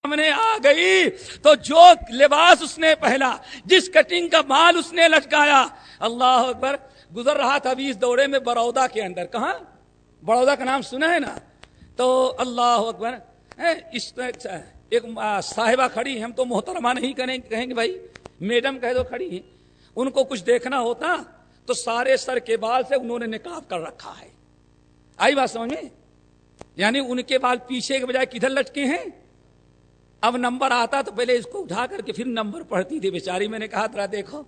سامنے آ گئی تو جو لباس اس نے پہنا، جس کٹنگ کا بال اس نے لٹکایا، اللہ اکبر. گزر رہا تھا ابھی اس دورے میں بڑودہ کے اندر. کہاں؟ بڑودہ کا نام سنا ہے نا؟ تو اللہ اکبر، ایک صاحبہ کھڑی، ہم تو محترمہ نہیں کہیں گے بھائی، میڈم کہہ دو کھڑی ہیں. ان کو کچھ دیکھنا ہوتا تو سارے سر کے بال سے انہوں نے نقاب کر رکھا ہے. آئی بات سمجھ میں؟ یعنی ان کے بال پیچھے کے بجائے کدھر لٹکے ہیں. اب نمبر آتا تو پہلے اس کو اٹھا کر کے پھر نمبر پڑھتی تھی بیچاری. میں نے کہا ذرا دیکھو،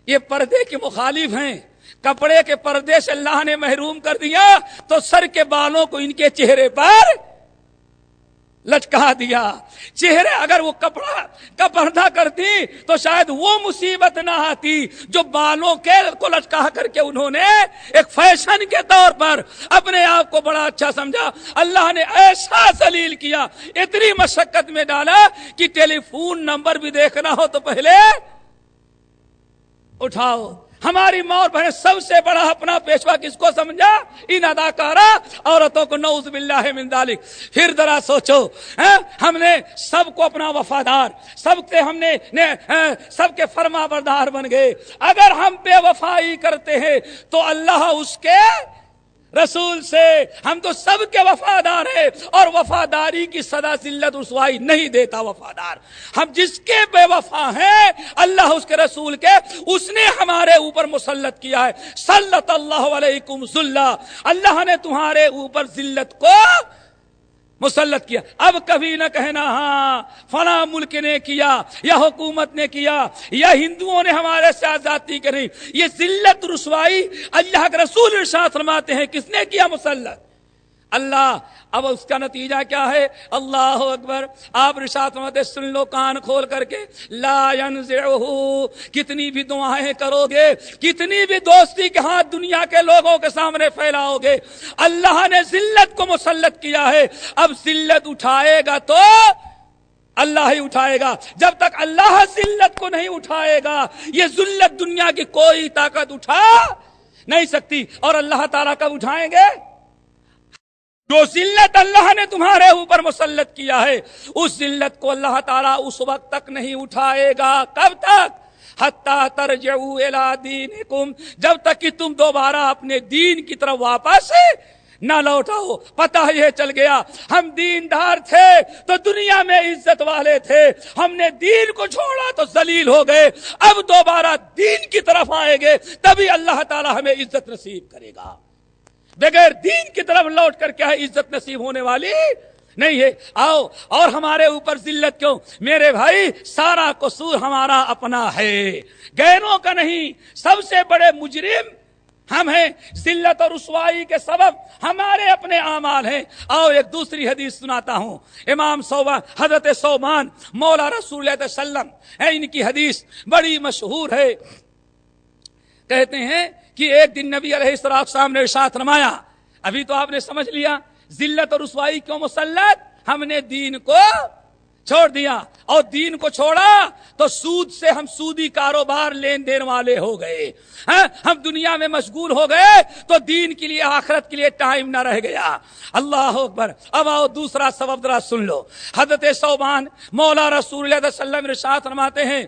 یہ پردے کے مخالف ہیں، کپڑے کے پردے سے اللہ نے محروم کر دیا تو سر کے بالوں کو ان کے چہرے پر لٹکا دیا. چہرے اگر وہ کپڑا کا پردہ کرتی تو شاید وہ مصیبت نہ آتی جو بالوں کے کو لٹکا کر کے انہوں نے ایک فیشن کے طور پر اپنے آپ کو بڑا اچھا سمجھا. اللہ نے ایسا ذلیل کیا، اتنی مشقت میں ڈالا کہ ٹیلی فون نمبر بھی دیکھنا ہو تو پہلے اٹھاؤ. ہماری ماں اور بہن سب سے بڑا اپنا پیشوا کس کو سمجھا؟ ان اداکارہ عورتوں کو. نعوذ باللہ من ذالک. پھر ذرا سوچو، ہم نے سب کو اپنا وفادار، سب سے ہم نے سب کے فرما بردار بن گئے. اگر ہم بے وفائی کرتے ہیں تو اللہ اس کے رسول سے، ہم تو سب کے وفادار ہیں، اور وفاداری کی صدا ذلت رسوائی نہیں دیتا وفادار. ہم جس کے بے وفا ہیں اللہ اس کے رسول کے، اس نے ہمارے اوپر مسلط کیا ہے. سلط اللہ علیکم ذلہ، اللہ نے تمہارے اوپر ذلت کو مسلط کیا. اب کبھی نہ کہنا ہاں فلاں ملک نے کیا یا حکومت نے کیا یا ہندوؤں نے ہمارے سے آزادی کری. یہ ذلت رسوائی اللہ کے رسول ارشاد فرماتے ہیں کس نے کیا؟ مسلط اللہ. اب اس کا نتیجہ کیا ہے؟ اللہ اکبر. آپ ارشاد فرماتے سن لو کان کھول کر کے، لا ینزعہ. کتنی بھی دعائیں کرو گے، کتنی بھی دوستی کے ہاتھ دنیا کے لوگوں کے سامنے پھیلاؤ گے، اللہ نے ذلت کو مسلط کیا ہے. اب ذلت اٹھائے گا تو اللہ ہی اٹھائے گا. جب تک اللہ ذلت کو نہیں اٹھائے گا یہ ذلت دنیا کی کوئی طاقت اٹھا نہیں سکتی. اور اللہ تعالیٰ کب اٹھائیں گے؟ جو ذلت اللہ نے تمہارے اوپر مسلط کیا ہے اس ذلت کو اللہ تعالیٰ اس وقت تک نہیں اٹھائے گا. کب تک؟ حتی ترجعوا الی دینکم، جب تک کہ تم دوبارہ اپنے دین کی طرف واپس نہ لوٹاؤ. پتہ یہ چل گیا ہم دیندار تھے تو دنیا میں عزت والے تھے، ہم نے دین کو چھوڑا تو ذلیل ہو گئے. اب دوبارہ دین کی طرف آئیں گے تبھی اللہ تعالیٰ ہمیں عزت نصیب کرے گا. بغیر دین کی طرف لوٹ کر کیا ہے عزت نصیب ہونے والی نہیں ہے. آؤ، اور ہمارے اوپر ذلت کیوں؟ میرے بھائی سارا قصور ہمارا اپنا ہے، غیروں کا نہیں. سب سے بڑے مجرم ہم ہیں. ذلت اور رسوائی کے سبب ہمارے اپنے اعمال ہیں. آؤ ایک دوسری حدیث سناتا ہوں. امام صوبان حضرت صوبان مولا رسول اللہ صلی اللہ علیہ وسلم ہے، ان کی حدیث بڑی مشہور ہے. کہتے ہیں کہ ایک دن نبی علیہ السلام نے ارشاد فرمایا، ابھی تو آپ نے سمجھ لیا ذلت اور رسوائی کیوں مسلط؟ ہم نے دین کو چھوڑ دیا، اور دین کو چھوڑا تو سود سے ہم سودی کاروبار لین دین والے ہو گئے. ہم دنیا میں مشغول ہو گئے تو دین کے لیے آخرت کے لیے ٹائم نہ رہ گیا. اللہ اکبر. اب آؤ دوسرا سبب ذرا سن لو. حضرت صوبان مولا رسول اللہ صلی اللہ علیہ وسلم ارشاد فرماتے ہیں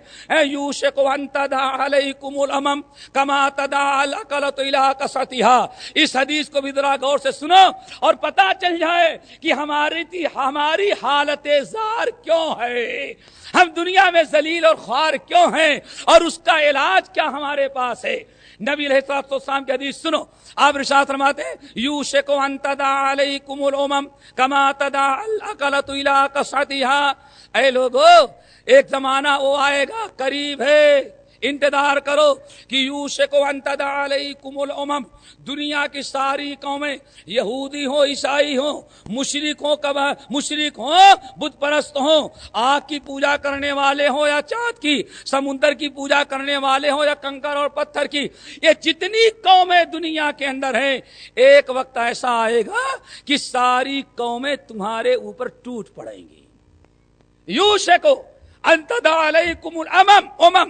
یوشک ان تداعی علیکم الامم کما تداعی العقلۃ الی قصتھا. اس حدیث کو بھی ذرا غور سے سنو اور پتہ چل جائے کہ ہماری حالت زار کیوں ہے، ہم دنیا میں ذلیل اور خوار کیوں ہیں، اور اس کا علاج کیا ہمارے پاس ہے. نبی علیہ السلام کی حدیث سنو. آپ ارشاد فرماتے ہیں یوشک ان تداعی علیکم الامم کما تداعی العقلۃ الی قصتھا. اے لوگو، ایک زمانہ وہ آئے گا، قریب ہے، انتظار کرو کہ یوشک ان تداعی علیکم الامم، دنیا کی ساری قومیں، یہودی ہوں، عیسائی ہوں، مشرک ہوں، بت پرست ہوں، آگ کی پوجا کرنے والے ہوں یا چاند کی، سمندر کی پوجا کرنے والے ہوں یا کنکر اور پتھر کی، یہ جتنی قومیں دنیا کے اندر ہیں، ایک وقت ایسا آئے گا کہ ساری قومیں تمہارے اوپر ٹوٹ پڑیں گی. یوشک ان تداعی علیکم الامم،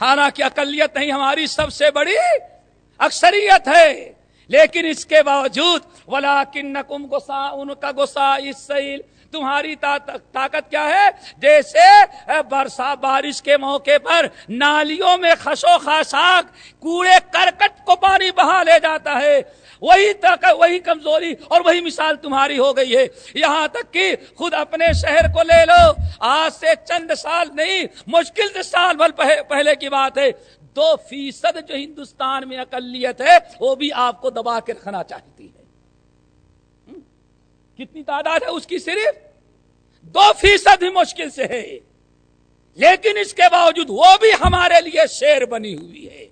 حالانکہ اقلیت نہیں، ہماری سب سے بڑی اکثریت ہے، لیکن اس کے باوجود وَلَٰكِنَّكُمْ غُثَاءٌ كَغُثَاءِ السَّيْلِ، تمہاری طاقت کیا ہے؟ جیسے بارش کے موقع پر نالیوں میں خشو خاشاک کوڑے کرکٹ کو پانی بہا لے جاتا ہے، وہی طاقت، وہی کمزوری اور وہی مثال تمہاری ہو گئی ہے۔ یہاں تک کہ خود اپنے شہر کو لے لو، آج سے چند سال نہیں، مشکل سے سال بھر پہلے کی بات ہے، 2% جو ہندوستان میں اقلیت ہے وہ بھی آپ کو دبا کے رکھنا چاہتی ہے۔ کتنی تعداد ہے اس کی؟ صرف 2% بھی مشکل سے ہے، لیکن اس کے باوجود وہ بھی ہمارے لیے شیر بنی ہوئی ہے۔